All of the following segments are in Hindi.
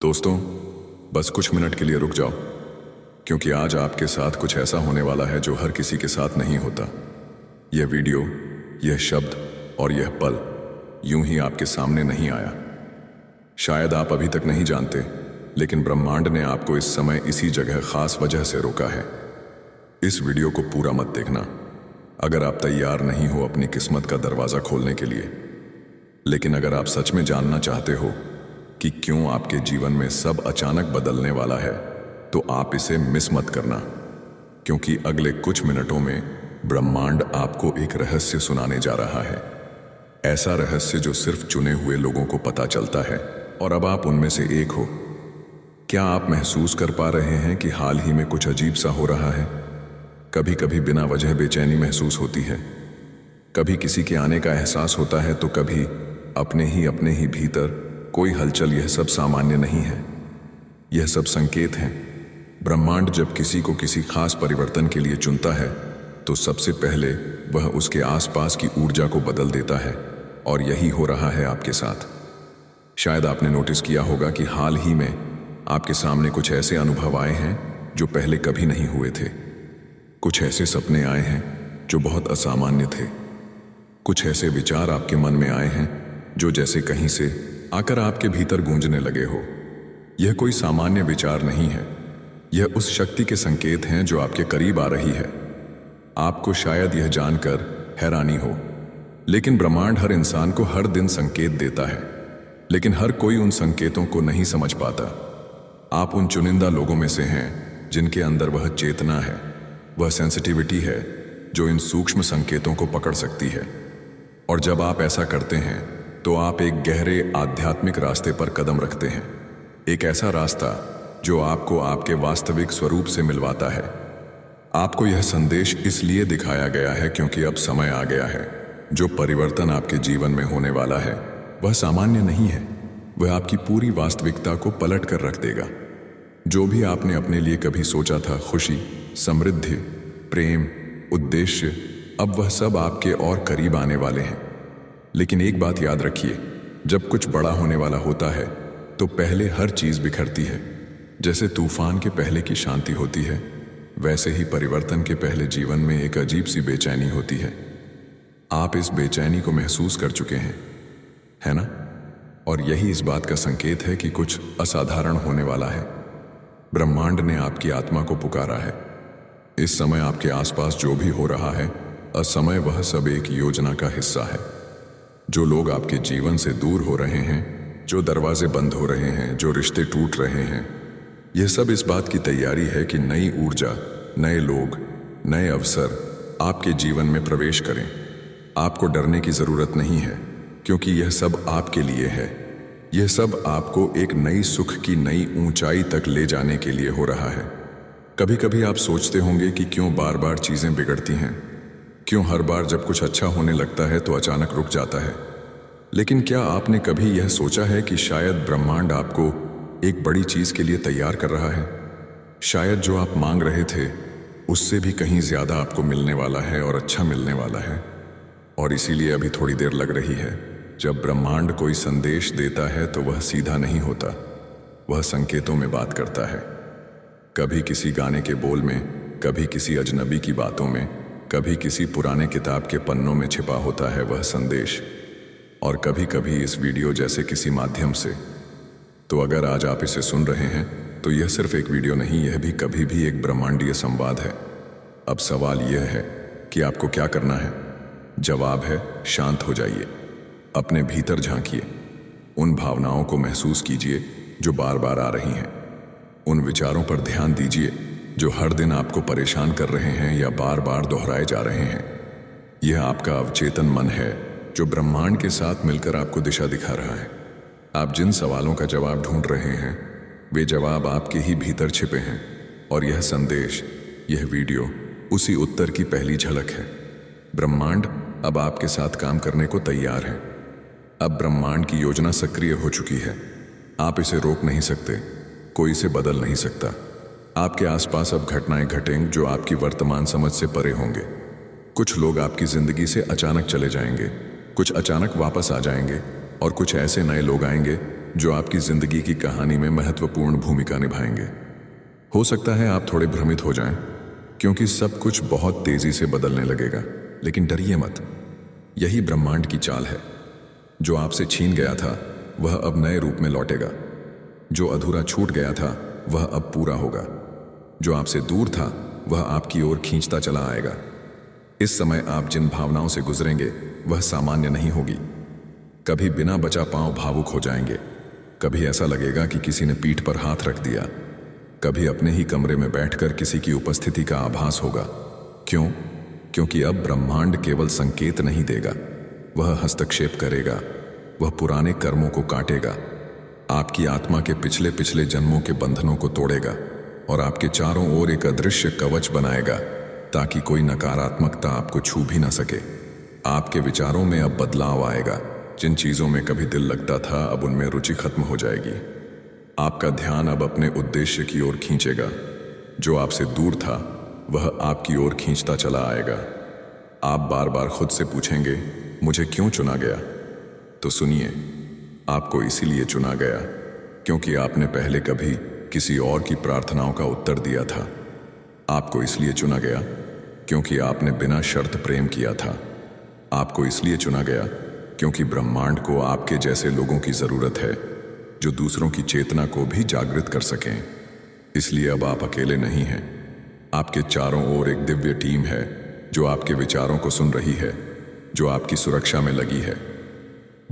दोस्तों, बस कुछ मिनट के लिए रुक जाओ, क्योंकि आज आपके साथ कुछ ऐसा होने वाला है जो हर किसी के साथ नहीं होता। यह वीडियो, यह शब्द और यह पल यूं ही आपके सामने नहीं आया। शायद आप अभी तक नहीं जानते, लेकिन ब्रह्मांड ने आपको इस समय इसी जगह खास वजह से रोका है। इस वीडियो को पूरा मत देखना अगर आप तैयार नहीं हो अपनी किस्मत का दरवाजा खोलने के लिए। लेकिन अगर आप सच में जानना चाहते हो कि क्यों आपके जीवन में सब अचानक बदलने वाला है, तो आप इसे मिस मत करना, क्योंकि अगले कुछ मिनटों में ब्रह्मांड आपको एक रहस्य सुनाने जा रहा है। ऐसा रहस्य जो सिर्फ चुने हुए लोगों को पता चलता है, और अब आप उनमें से एक हो। क्या आप महसूस कर पा रहे हैं कि हाल ही में कुछ अजीब सा हो रहा है? कभी कभी बिना वजह बेचैनी महसूस होती है, कभी किसी के आने का एहसास होता है, तो कभी अपने ही भीतर कोई हलचल। यह सब सामान्य नहीं है, यह सब संकेत हैं। ब्रह्मांड जब किसी को किसी खास परिवर्तन के लिए चुनता है, तो सबसे पहले वह उसके आसपास की ऊर्जा को बदल देता है, और यही हो रहा है आपके साथ। शायद आपने नोटिस किया होगा कि हाल ही में आपके सामने कुछ ऐसे अनुभव आए हैं जो पहले कभी नहीं हुए थे। कुछ ऐसे सपने आए हैं जो बहुत असामान्य थे। कुछ ऐसे विचार आपके मन में आए हैं जो जैसे कहीं से आकर आपके भीतर गूंजने लगे हो। यह कोई सामान्य विचार नहीं है, यह उस शक्ति के संकेत हैं जो आपके करीब आ रही है। आपको शायद यह जानकर हैरानी हो, लेकिन ब्रह्मांड हर इंसान को हर दिन संकेत देता है, लेकिन हर कोई उन संकेतों को नहीं समझ पाता। आप उन चुनिंदा लोगों में से हैं जिनके अंदर वह चेतना है, वह सेंसिटिविटी है जो इन सूक्ष्म संकेतों को पकड़ सकती है। और जब आप ऐसा करते हैं, तो आप एक गहरे आध्यात्मिक रास्ते पर कदम रखते हैं। एक ऐसा रास्ता जो आपको आपके वास्तविक स्वरूप से मिलवाता है। आपको यह संदेश इसलिए दिखाया गया है क्योंकि अब समय आ गया है। जो परिवर्तन आपके जीवन में होने वाला है, वह सामान्य नहीं है, वह आपकी पूरी वास्तविकता को पलट कर रख देगा। जो भी आपने अपने लिए कभी सोचा था, खुशी, समृद्धि, प्रेम, उद्देश्य, अब वह सब आपके और करीब आने वाले हैं। लेकिन एक बात याद रखिए, जब कुछ बड़ा होने वाला होता है, तो पहले हर चीज बिखरती है। जैसे तूफान के पहले की शांति होती है, वैसे ही परिवर्तन के पहले जीवन में एक अजीब सी बेचैनी होती है। आप इस बेचैनी को महसूस कर चुके हैं, है ना? और यही इस बात का संकेत है कि कुछ असाधारण होने वाला है। ब्रह्मांड ने आपकी आत्मा को पुकारा है। इस समय आपके आसपास जो भी हो रहा है, असमय, वह सब एक योजना का हिस्सा है। जो लोग आपके जीवन से दूर हो रहे हैं, जो दरवाजे बंद हो रहे हैं, जो रिश्ते टूट रहे हैं, यह सब इस बात की तैयारी है कि नई ऊर्जा, नए लोग, नए अवसर आपके जीवन में प्रवेश करें। आपको डरने की जरूरत नहीं है, क्योंकि यह सब आपके लिए है। यह सब आपको एक नई सुख की नई ऊंचाई तक ले जाने के लिए हो रहा है। कभी कभी आप सोचते होंगे कि क्यों बार बार चीजें बिगड़ती हैं, क्यों हर बार जब कुछ अच्छा होने लगता है तो अचानक रुक जाता है। लेकिन क्या आपने कभी यह सोचा है कि शायद ब्रह्मांड आपको एक बड़ी चीज के लिए तैयार कर रहा है? शायद जो आप मांग रहे थे, उससे भी कहीं ज्यादा आपको मिलने वाला है, और अच्छा मिलने वाला है। और इसीलिए अभी थोड़ी देर लग रही है। जब ब्रह्मांड कोई संदेश देता है, तो वह सीधा नहीं होता, वह संकेतों में बात करता है। कभी किसी गाने के बोल में, कभी किसी अजनबी की बातों में, कभी किसी पुराने किताब के पन्नों में छिपा होता है वह संदेश, और कभी कभी इस वीडियो जैसे किसी माध्यम से। तो अगर आज आप इसे सुन रहे हैं, तो यह सिर्फ एक वीडियो नहीं, यह भी कभी भी एक ब्रह्मांडीय संवाद है। अब सवाल यह है कि आपको क्या करना है। जवाब है, शांत हो जाइए, अपने भीतर झांकिए, उन भावनाओं को महसूस कीजिए जो बार बार आ रही हैं। उन विचारों पर ध्यान दीजिए जो हर दिन आपको परेशान कर रहे हैं या बार बार दोहराए जा रहे हैं। यह आपका अवचेतन मन है जो ब्रह्मांड के साथ मिलकर आपको दिशा दिखा रहा है। आप जिन सवालों का जवाब ढूंढ रहे हैं, वे जवाब आपके ही भीतर छिपे हैं, और यह संदेश, यह वीडियो उसी उत्तर की पहली झलक है। ब्रह्मांड अब आपके साथ काम करने को तैयार है। अब ब्रह्मांड की योजना सक्रिय हो चुकी है। आप इसे रोक नहीं सकते, कोई इसे बदल नहीं सकता। आपके आसपास अब घटनाएं घटेंगी जो आपकी वर्तमान समझ से परे होंगे। कुछ लोग आपकी जिंदगी से अचानक चले जाएंगे, कुछ अचानक वापस आ जाएंगे, और कुछ ऐसे नए लोग आएंगे जो आपकी जिंदगी की कहानी में महत्वपूर्ण भूमिका निभाएंगे। हो सकता है आप थोड़े भ्रमित हो जाएं, क्योंकि सब कुछ बहुत तेजी से बदलने लगेगा, लेकिन डरिए मत। यही ब्रह्मांड की चाल है। जो आपसे छीन गया था वह अब नए रूप में लौटेगा। जो अधूरा छूट गया था वह अब पूरा होगा। जो आपसे दूर था वह आपकी ओर खींचता चला आएगा। इस समय आप जिन भावनाओं से गुजरेंगे वह सामान्य नहीं होगी। कभी बिना बचा पांव भावुक हो जाएंगे, कभी ऐसा लगेगा कि किसी ने पीठ पर हाथ रख दिया, कभी अपने ही कमरे में बैठकर किसी की उपस्थिति का आभास होगा। क्यों? क्योंकि अब ब्रह्मांड केवल संकेत नहीं देगा, वह हस्तक्षेप करेगा। वह पुराने कर्मों को काटेगा, आपकी आत्मा के पिछले पिछले जन्मों के बंधनों को तोड़ेगा और आपके चारों ओर एक अदृश्य कवच बनाएगा, ताकि कोई नकारात्मकता आपको छू भी ना सके। आपके विचारों में अब बदलाव आएगा। जिन चीजों में कभी दिल लगता था अब उनमें रुचि खत्म हो जाएगी। आपका ध्यान अब अपने उद्देश्य की ओर खींचेगा। जो आपसे दूर था वह आपकी ओर खींचता चला आएगा। आप बार बार खुद से पूछेंगे, मुझे क्यों चुना गया? तो सुनिए, आपको इसीलिए चुना गया क्योंकि आपने पहले कभी किसी और की प्रार्थनाओं का उत्तर दिया था। आपको इसलिए चुना गया क्योंकि आपने बिना शर्त प्रेम किया था। आपको इसलिए चुना गया क्योंकि ब्रह्मांड को आपके जैसे लोगों की जरूरत है, जो दूसरों की चेतना को भी जागृत कर सकें। इसलिए अब आप अकेले नहीं हैं। आपके चारों ओर एक दिव्य टीम है जो आपके विचारों को सुन रही है, जो आपकी सुरक्षा में लगी है,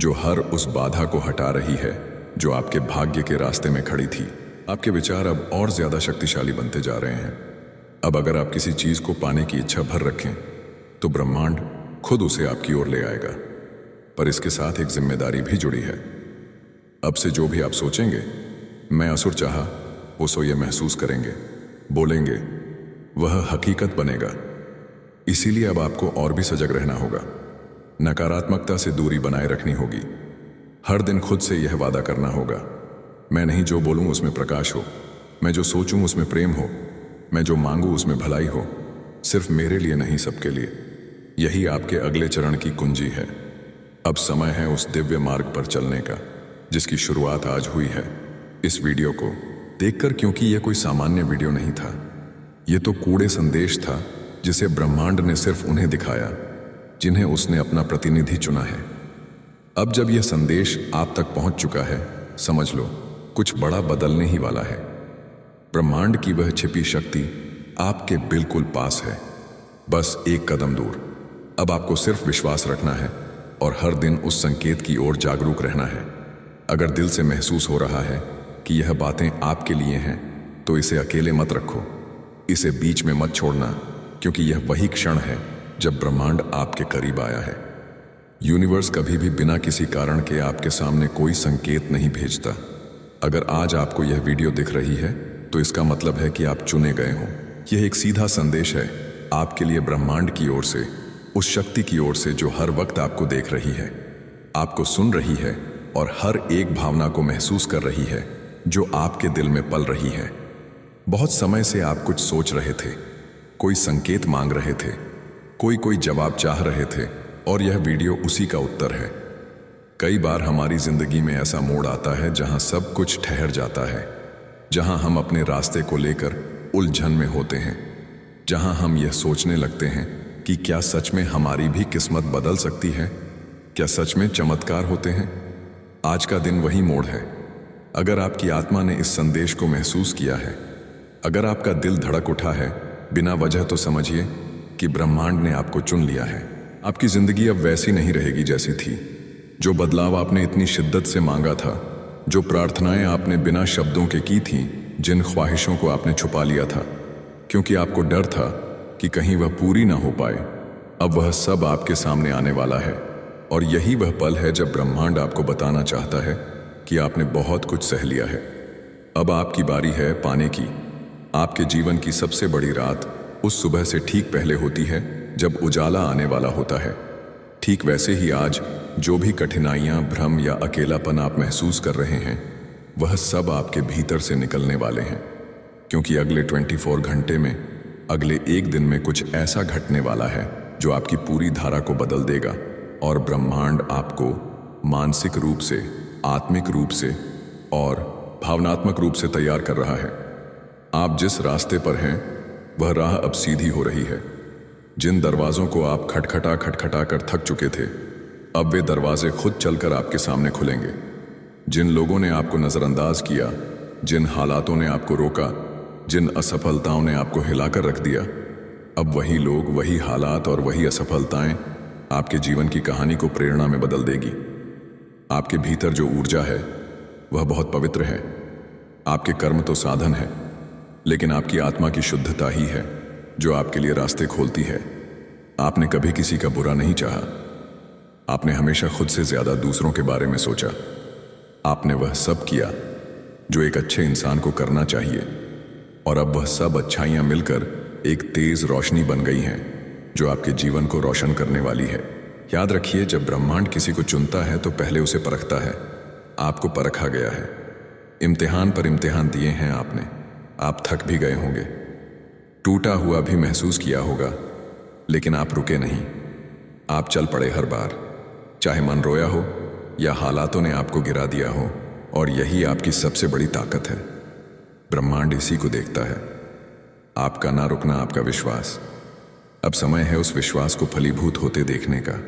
जो हर उस बाधा को हटा रही है जो आपके भाग्य के रास्ते में खड़ी थी। आपके विचार अब और ज्यादा शक्तिशाली बनते जा रहे हैं। अब अगर आप किसी चीज को पाने की इच्छा भर रखें तो ब्रह्मांड खुद उसे आपकी ओर ले आएगा। पर इसके साथ एक जिम्मेदारी भी जुड़ी है। अब से जो भी आप सोचेंगे, मैं असुर चाहा, वो सो ये महसूस करेंगे, बोलेंगे, वह हकीकत बनेगा। इसीलिए अब आपको और भी सजग रहना होगा। नकारात्मकता से दूरी बनाए रखनी होगी। हर दिन खुद से यह वादा करना होगा, मैं नहीं जो बोलूं उसमें प्रकाश हो, मैं जो सोचूं उसमें प्रेम हो, मैं जो मांगूं उसमें भलाई हो, सिर्फ मेरे लिए नहीं सबके लिए। यही आपके अगले चरण की कुंजी है। अब समय है उस दिव्य मार्ग पर चलने का जिसकी शुरुआत आज हुई है। इस वीडियो को देखकर, क्योंकि यह कोई सामान्य वीडियो नहीं था, यह तो कूड़े संदेश था जिसे ब्रह्मांड ने सिर्फ उन्हें दिखाया जिन्हें उसने अपना प्रतिनिधि चुना है। अब जब यह संदेश आप तक पहुंच चुका है, समझ लो कुछ बड़ा बदलने ही वाला है। ब्रह्मांड की वह छिपी शक्ति आपके बिल्कुल पास है, बस एक कदम दूर। अब आपको सिर्फ विश्वास रखना है और हर दिन उस संकेत की ओर जागरूक रहना है। अगर दिल से महसूस हो रहा है कि यह बातें आपके लिए हैं, तो इसे अकेले मत रखो, इसे बीच में मत छोड़ना, क्योंकि यह वही क्षण है जब ब्रह्मांड आपके करीब आया है। यूनिवर्स कभी भी बिना किसी कारण के आपके सामने कोई संकेत नहीं भेजता। अगर आज आपको यह वीडियो दिख रही है तो इसका मतलब है कि आप चुने गए हो। यह एक सीधा संदेश है आपके लिए ब्रह्मांड की ओर से, उस शक्ति की ओर से जो हर वक्त आपको देख रही है, आपको सुन रही है और हर एक भावना को महसूस कर रही है जो आपके दिल में पल रही है। बहुत समय से आप कुछ सोच रहे थे, कोई संकेत मांग रहे थे, कोई जवाब चाह रहे थे, और यह वीडियो उसी का उत्तर है। कई बार हमारी जिंदगी में ऐसा मोड़ आता है जहां सब कुछ ठहर जाता है, जहां हम अपने रास्ते को लेकर उलझन में होते हैं, जहां हम यह सोचने लगते हैं कि क्या सच में हमारी भी किस्मत बदल सकती है, क्या सच में चमत्कार होते हैं। आज का दिन वही मोड़ है। अगर आपकी आत्मा ने इस संदेश को महसूस किया है, अगर आपका दिल धड़क उठा है बिना वजह, तो समझिए कि ब्रह्मांड ने आपको चुन लिया है। आपकी जिंदगी अब वैसी नहीं रहेगी जैसी थी। जो बदलाव आपने इतनी शिद्दत से मांगा था, जो प्रार्थनाएं आपने बिना शब्दों के की थीं, जिन ख्वाहिशों को आपने छुपा लिया था क्योंकि आपको डर था कि कहीं वह पूरी ना हो पाए, अब वह सब आपके सामने आने वाला है। और यही वह पल है जब ब्रह्मांड आपको बताना चाहता है कि आपने बहुत कुछ सह लिया है। अब आपकी बारी है पाने की। आपके जीवन की सबसे बड़ी रात उस सुबह से ठीक पहले होती है जब उजाला आने वाला होता है। ठीक वैसे ही आज जो भी कठिनाइयां, भ्रम या अकेलापन आप महसूस कर रहे हैं, वह सब आपके भीतर से निकलने वाले हैं, क्योंकि अगले 24 घंटे में, अगले एक दिन में कुछ ऐसा घटने वाला है जो आपकी पूरी धारा को बदल देगा और ब्रह्मांड आपको मानसिक रूप से, आत्मिक रूप से और भावनात्मक रूप से तैयार कर रहा है। आप जिस रास्ते पर हैं वह राह अब सीधी हो रही है। जिन दरवाजों को आप खटखटा कर थक चुके थे, अब वे दरवाजे खुद चलकर आपके सामने खुलेंगे। जिन लोगों ने आपको नज़रअंदाज किया, जिन हालातों ने आपको रोका, जिन असफलताओं ने आपको हिलाकर रख दिया, अब वही लोग, वही हालात और वही असफलताएं आपके जीवन की कहानी को प्रेरणा में बदल देगी। आपके भीतर जो ऊर्जा है वह बहुत पवित्र है। आपके कर्म तो साधन है, लेकिन आपकी आत्मा की शुद्धता ही है जो आपके लिए रास्ते खोलती है। आपने कभी किसी का बुरा नहीं चाहा। आपने हमेशा खुद से ज्यादा दूसरों के बारे में सोचा। आपने वह सब किया जो एक अच्छे इंसान को करना चाहिए, और अब वह सब अच्छाइयां मिलकर एक तेज रोशनी बन गई हैं जो आपके जीवन को रोशन करने वाली है। याद रखिए, जब ब्रह्मांड किसी को चुनता है तो पहले उसे परखता है। आपको परखा गया है। इम्तिहान पर इम्तिहान दिए हैं आपने। आप थक भी गए होंगे, टूटा हुआ भी महसूस किया होगा, लेकिन आप रुके नहीं। आप चल पड़े हर बार, चाहे मन रोया हो या हालातों ने आपको गिरा दिया हो। और यही आपकी सबसे बड़ी ताकत है। ब्रह्मांड इसी को देखता है, आपका ना रुकना, आपका विश्वास। अब समय है उस विश्वास को फलीभूत होते देखने का।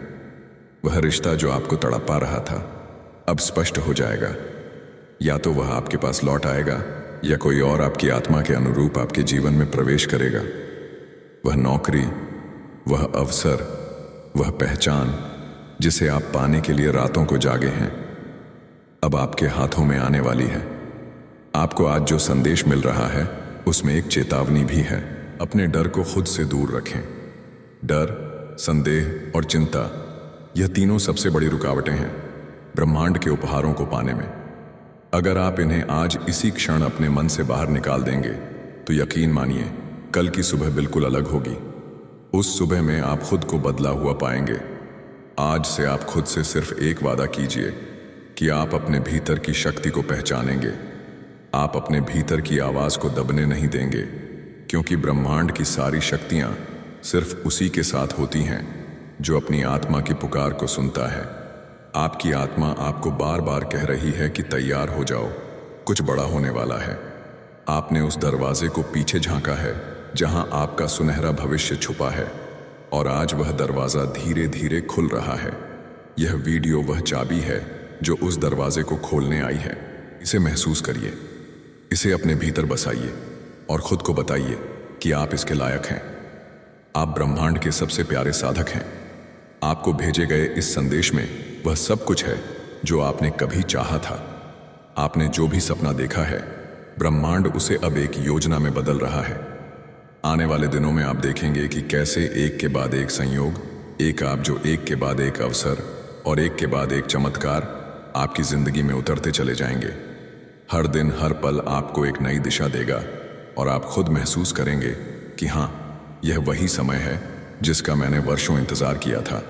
वह रिश्ता जो आपको तड़पा रहा था अब स्पष्ट हो जाएगा। या तो वह आपके पास लौट आएगा या कोई और आपकी आत्मा के अनुरूप आपके जीवन में प्रवेश करेगा। वह नौकरी, वह अवसर, वह पहचान जिसे आप पाने के लिए रातों को जागे हैं, अब आपके हाथों में आने वाली है। आपको आज जो संदेश मिल रहा है उसमें एक चेतावनी भी है। अपने डर को खुद से दूर रखें। डर, संदेह और चिंता, यह तीनों सबसे बड़ी रुकावटें हैं ब्रह्मांड के उपहारों को पाने में। अगर आप इन्हें आज इसी क्षण अपने मन से बाहर निकाल देंगे तो यकीन मानिए कल की सुबह बिल्कुल अलग होगी। उस सुबह में आप खुद को बदला हुआ पाएंगे। आज से आप खुद से सिर्फ एक वादा कीजिए कि आप अपने भीतर की शक्ति को पहचानेंगे। आप अपने भीतर की आवाज को दबने नहीं देंगे, क्योंकि ब्रह्मांड की सारी शक्तियां सिर्फ उसी के साथ होती हैं जो अपनी आत्मा की पुकार को सुनता है। आपकी आत्मा आपको बार बार कह रही है कि तैयार हो जाओ, कुछ बड़ा होने वाला है। आपने उस दरवाजे को पीछे झांका है जहां आपका सुनहरा भविष्य छुपा है, और आज वह दरवाजा धीरे धीरे खुल रहा है। यह वीडियो वह चाबी है जो उस दरवाजे को खोलने आई है। इसे महसूस करिए, इसे अपने भीतर बसाइए और खुद को बताइए कि आप इसके लायक हैं। आप ब्रह्मांड के सबसे प्यारे साधक हैं। आपको भेजे गए इस संदेश में वह सब कुछ है जो आपने कभी चाहा था। आपने जो भी सपना देखा है, ब्रह्मांड उसे अब एक योजना में बदल रहा है। आने वाले दिनों में आप देखेंगे कि कैसे एक के बाद एक संयोग, एक के बाद एक अवसर और एक के बाद एक चमत्कार आपकी जिंदगी में उतरते चले जाएंगे। हर दिन, हर पल आपको एक नई दिशा देगा और आप खुद महसूस करेंगे कि हाँ, यह वही समय है जिसका मैंने वर्षों इंतजार किया था।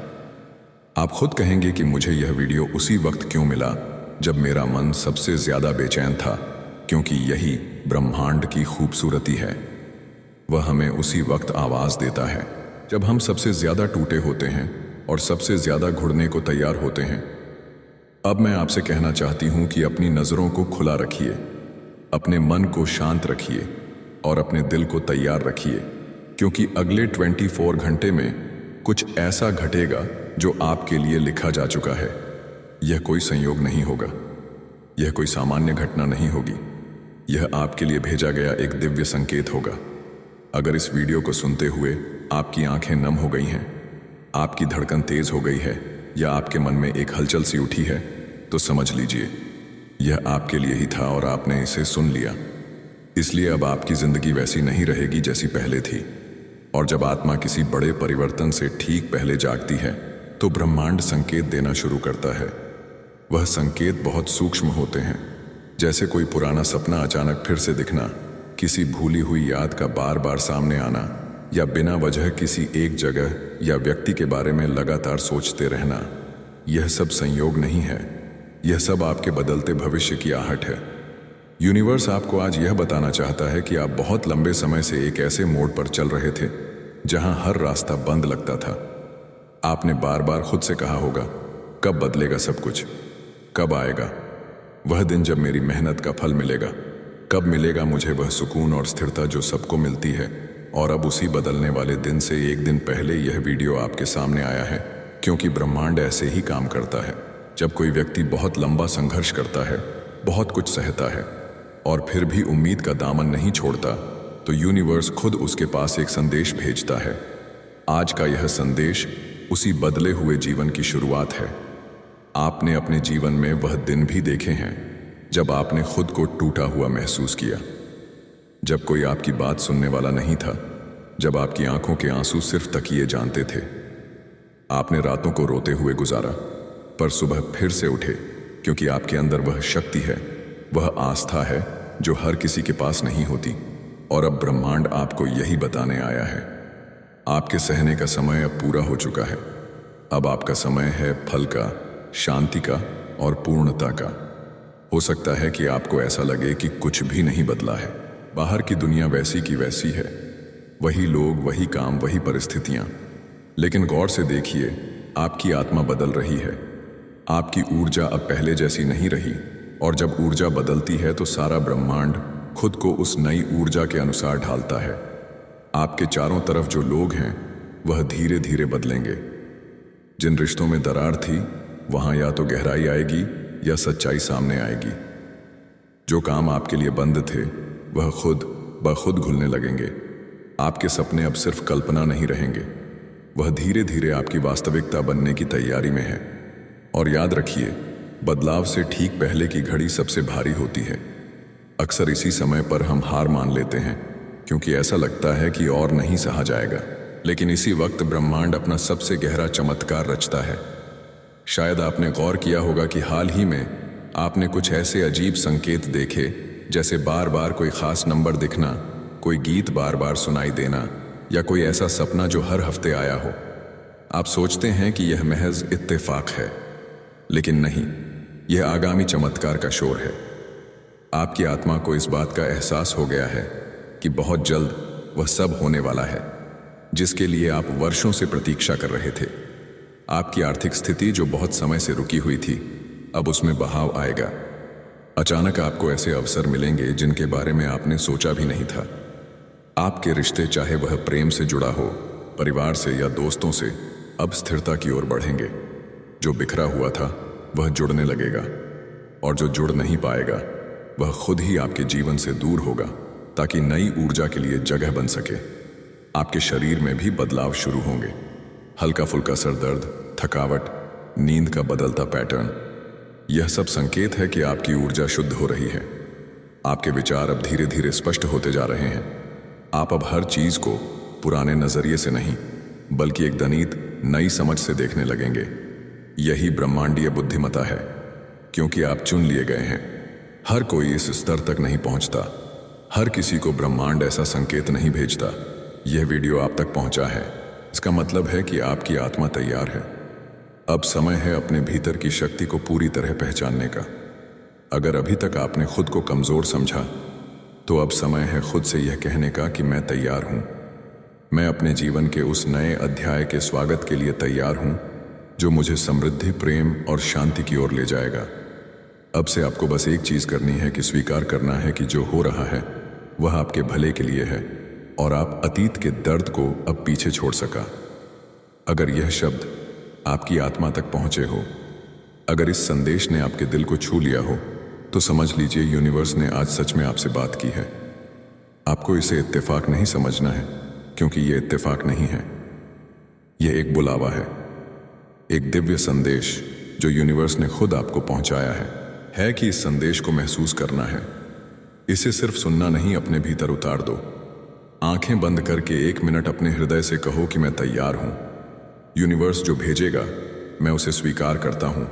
आप खुद कहेंगे कि मुझे यह वीडियो उसी वक्त क्यों मिला जब मेरा मन सबसे ज्यादा बेचैन था, क्योंकि यही ब्रह्मांड की खूबसूरती है। वह हमें उसी वक्त आवाज देता है जब हम सबसे ज्यादा टूटे होते हैं और सबसे ज्यादा घुड़ने को तैयार होते हैं। अब मैं आपसे कहना चाहती हूं कि अपनी नजरों को खुला रखिए, अपने मन को शांत रखिए और अपने दिल को तैयार रखिए, क्योंकि अगले 24 घंटे में कुछ ऐसा घटेगा जो आपके लिए लिखा जा चुका है। यह कोई संयोग नहीं होगा, यह कोई सामान्य घटना नहीं होगी, यह आपके लिए भेजा गया एक दिव्य संकेत होगा। अगर इस वीडियो को सुनते हुए आपकी आंखें नम हो गई हैं, आपकी धड़कन तेज हो गई है या आपके मन में एक हलचल सी उठी है, तो समझ लीजिए यह आपके लिए ही था और आपने इसे सुन लिया। इसलिए अब आपकी जिंदगी वैसी नहीं रहेगी जैसी पहले थी। और जब आत्मा किसी बड़े परिवर्तन से ठीक पहले जागती है तो ब्रह्मांड संकेत देना शुरू करता है। वह संकेत बहुत सूक्ष्म होते हैं, जैसे कोई पुराना सपना अचानक फिर से दिखना, किसी भूली हुई याद का बार बार सामने आना, या बिना वजह किसी एक जगह या व्यक्ति के बारे में लगातार सोचते रहना। यह सब संयोग नहीं है, यह सब आपके बदलते भविष्य की आहट है। यूनिवर्स आपको आज यह बताना चाहता है कि आप बहुत लंबे समय से एक ऐसे मोड़ पर चल रहे थे जहां हर रास्ता बंद लगता था। आपने बार बार खुद से कहा होगा, कब बदलेगा सब कुछ, कब आएगा। वह दिन जब मेरी मेहनत का फल मिलेगा। कब मिलेगा मुझे वह सुकून और स्थिरता जो सबको मिलती है। और अब उसी बदलने वाले दिन से एक दिन पहले यह वीडियो आपके सामने आया है, क्योंकि ब्रह्मांड ऐसे ही काम करता है। जब कोई व्यक्ति बहुत लंबा संघर्ष करता है, बहुत कुछ सहता है और फिर भी उम्मीद का दामन नहीं छोड़ता, तो यूनिवर्स खुद उसके पास एक संदेश भेजता है। आज का यह संदेश उसी बदले हुए जीवन की शुरुआत है। आपने अपने जीवन में वह दिन भी देखे हैं जब आपने खुद को टूटा हुआ महसूस किया, जब कोई आपकी बात सुनने वाला नहीं था, जब आपकी आंखों के आंसू सिर्फ तकिए जानते थे। आपने रातों को रोते हुए गुजारा, पर सुबह फिर से उठे, क्योंकि आपके अंदर वह शक्ति है, वह आस्था है जो हर किसी के पास नहीं होती। और अब ब्रह्मांड आपको यही बताने आया है, आपके सहने का समय अब पूरा हो चुका है। अब आपका समय है फल का, शांति का और पूर्णता का। हो सकता है कि आपको ऐसा लगे कि कुछ भी नहीं बदला है, बाहर की दुनिया वैसी की वैसी है, वही लोग, वही काम, वही परिस्थितियां। लेकिन गौर से देखिए, आपकी आत्मा बदल रही है। आपकी ऊर्जा अब पहले जैसी नहीं रही, और जब ऊर्जा बदलती है तो सारा ब्रह्मांड खुद को उस नई ऊर्जा के अनुसार ढालता है। आपके चारों तरफ जो लोग हैं वह धीरे धीरे बदलेंगे। जिन रिश्तों में दरार थी, वहां या तो गहराई आएगी या सच्चाई सामने आएगी। जो काम आपके लिए बंद थे वह खुद ब खुद घुलने लगेंगे। आपके सपने अब सिर्फ कल्पना नहीं रहेंगे, वह धीरे धीरे आपकी वास्तविकता बनने की तैयारी में है। और याद रखिए, बदलाव से ठीक पहले की घड़ी सबसे भारी होती है। अक्सर इसी समय पर हम हार मान लेते हैं, क्योंकि ऐसा लगता है कि और नहीं सहा जाएगा। लेकिन इसी वक्त ब्रह्मांड अपना सबसे गहरा चमत्कार रचता है। शायद आपने गौर किया होगा कि हाल ही में आपने कुछ ऐसे अजीब संकेत देखे, जैसे बार बार कोई खास नंबर दिखना, कोई गीत बार बार सुनाई देना, या कोई ऐसा सपना जो हर हफ्ते आया हो। आप सोचते हैं कि यह महज इत्तेफाक है, लेकिन नहीं, यह आगामी चमत्कार का शोर है। आपकी आत्मा को इस बात का एहसास हो गया है कि बहुत जल्द वह सब होने वाला है जिसके लिए आप वर्षों से प्रतीक्षा कर रहे थे। आपकी आर्थिक स्थिति जो बहुत समय से रुकी हुई थी, अब उसमें बहाव आएगा। अचानक आपको ऐसे अवसर मिलेंगे जिनके बारे में आपने सोचा भी नहीं था। आपके रिश्ते, चाहे वह प्रेम से जुड़ा हो, परिवार से या दोस्तों से, अब स्थिरता की ओर बढ़ेंगे। जो बिखरा हुआ था वह जुड़ने लगेगा, और जो जुड़ नहीं पाएगा वह खुद ही आपके जीवन से दूर होगा, ताकि नई ऊर्जा के लिए जगह बन सके। आपके शरीर में भी बदलाव शुरू होंगे। हल्का फुल्का सर दर्द, थकावट, नींद का बदलता पैटर्न, यह सब संकेत है कि आपकी ऊर्जा शुद्ध हो रही है। आपके विचार अब धीरे धीरे स्पष्ट होते जा रहे हैं। आप अब हर चीज को पुराने नजरिए से नहीं, बल्कि एक दनीत नई समझ से देखने लगेंगे। यही ब्रह्मांडीय बुद्धिमत्ता है, क्योंकि आप चुन लिए गए हैं। हर कोई इस स्तर तक नहीं पहुंचता, हर किसी को ब्रह्मांड ऐसा संकेत नहीं भेजता। यह वीडियो आप तक पहुंचा है, इसका मतलब है कि आपकी आत्मा तैयार है। अब समय है अपने भीतर की शक्ति को पूरी तरह पहचानने का। अगर अभी तक आपने खुद को कमजोर समझा, तो अब समय है खुद से यह कहने का कि मैं तैयार हूं। मैं अपने जीवन के उस नए अध्याय के स्वागत के लिए तैयार हूं, जो मुझे समृद्धि, प्रेम और शांति की ओर ले जाएगा। अब से आपको बस एक चीज करनी है कि स्वीकार करना है कि जो हो रहा है वह आपके भले के लिए है, और आप अतीत के दर्द को अब पीछे छोड़ सका। अगर यह शब्द आपकी आत्मा तक पहुंचे हो, अगर इस संदेश ने आपके दिल को छू लिया हो, तो समझ लीजिए यूनिवर्स ने आज सच में आपसे बात की है। आपको इसे इत्तेफाक नहीं समझना है, क्योंकि यह इत्तेफाक नहीं है। यह एक बुलावा है, एक दिव्य संदेश जो यूनिवर्स ने खुद आपको पहुंचाया है कि इस संदेश को महसूस करना है। इसे सिर्फ सुनना नहीं, अपने भीतर उतार दो। आंखें बंद करके 1 मिनट अपने हृदय से कहो कि मैं तैयार हूं। यूनिवर्स जो भेजेगा मैं उसे स्वीकार करता हूं।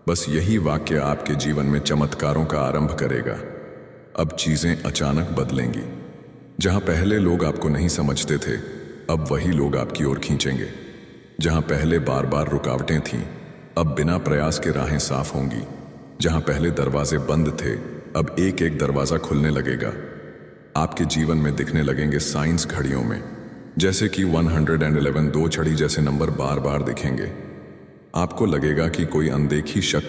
बस यही वाक्य आपके जीवन में चमत्कारों का आरंभ करेगा। अब चीजें अचानक बदलेंगी। जहां पहले लोग आपको नहीं समझते थे, अब वही लोग आपकी ओर खींचेंगे। जहां पहले बार बार रुकावटें थीं, अब बिना प्रयास के राहें साफ होंगी। जहां पहले दरवाजे बंद थे, अब एक एक दरवाजा खुलने लगेगा। आपके जीवन में दिखने लगेंगे साइंस घड़ियों में, जैसे कि 111 2 छड़ी जैसे नंबर बार बार दिखेंगे। आपको लगेगा कि कोई अनदेखी शक्ति